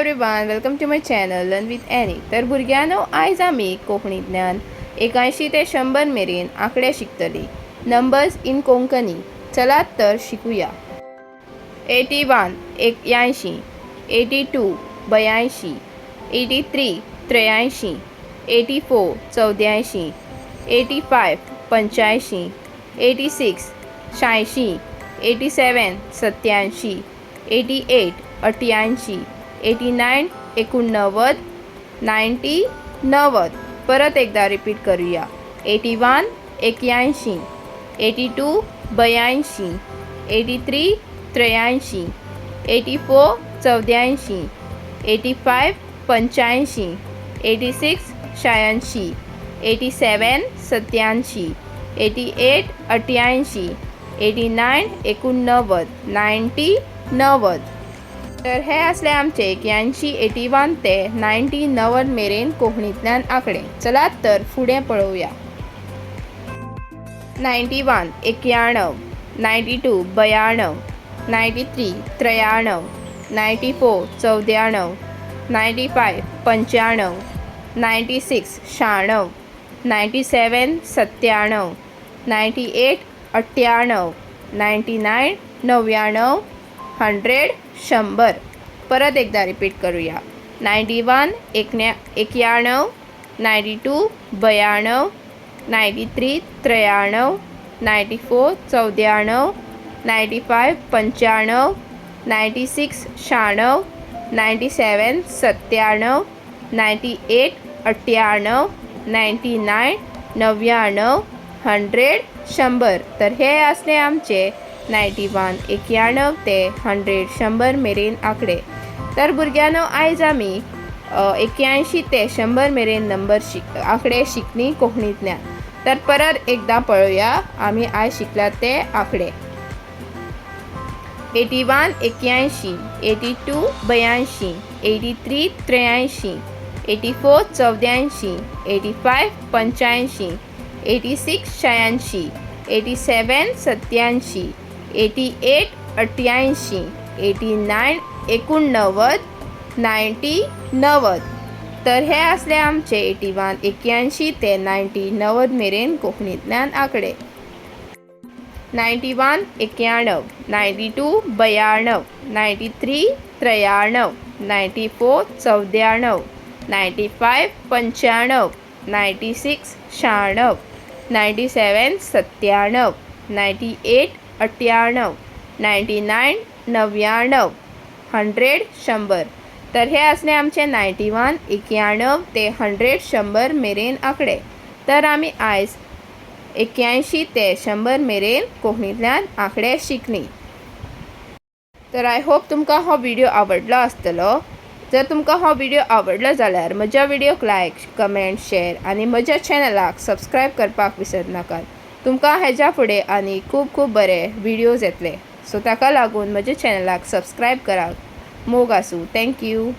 Everyone, welcome to my channel learn with Annie. तर भुरग्यांनो, आयज आमी कोंकणींतल्यान 81 ते 100 मेरेन आंकडे शिकतली. Numbers in Konkani. चलात तर शिकुया. 81 81, 82 82, 83 83, 84 84, 85 85, 86 86, 87 87, 88 88, 89 89, 90 90. परत एकदा रिपीट करूया. 81 81, 82 82, 83 83, 84 84, 85 85, 86 86, 87 87, 88 88, 89 89, 90 90. तर हे असले आमचे 81 81 ते 90 90 मेरेन कोंकणींतल्यान आंकडे. चलात तर फुडें पळोवया. 91 91, 92 92, 93 93, 94 94, 95 95, 96 96, 97 97, 98 98, 99 99, 100 100. परत एकदा रिपीट करूया. 91 91, 92 92, 93 93, 94 94, 95 95, 96 96, 97 97, 98 98, 99 99, 100 100. तर हे असले आमचे 91 91 ते 100 100 मेरेन आंकडे. तर भुरग्यांनो, आयज आमी 81 ते 100 मेरेन आंकडे शिकली कोंकणींतल्यान. तर परत एकदा पळोवया आमी आयज शिकला ते आंकडे. 81 81, 82 82, 83 83, 84 84, 85 85, 86 86, 87 87, 88 88, 89 89, 90 90. तर हे असले आमचे 81 81 ते 90 90 मेरेन कोंकणींतल्यान आंकडे. 91 91, 92 92, 93 93, 94 94, 95 95, 96 96, 97 97, 98 98, 99 99, 100 100. तर हे असले आमचे 91 91 ते 100 100 मेरेन आंकडे. तर आमी आयज 81 ते 100 मेरेन कोंकणींतल्यान आंकडे शिकली. तर आय होप तुमकां हो व्हिडिओ आवडलो आसतलो. जर तुमकां हो व्हिडिओ आवडलो जाल्यार म्हज्या व्हिडिओक लायक कमेंट शेअर आनी म्हज्या चॅनलाक सबस्क्रायब करपाक विसर नाकात. तुमकां हेज्या फुडें आनी खूब खूब बरे व्हिडिओज येतले. सो ताका लागून म्हज्या चॅनलाक सबस्क्रायब करात. मोग आसूं. थँक्यू.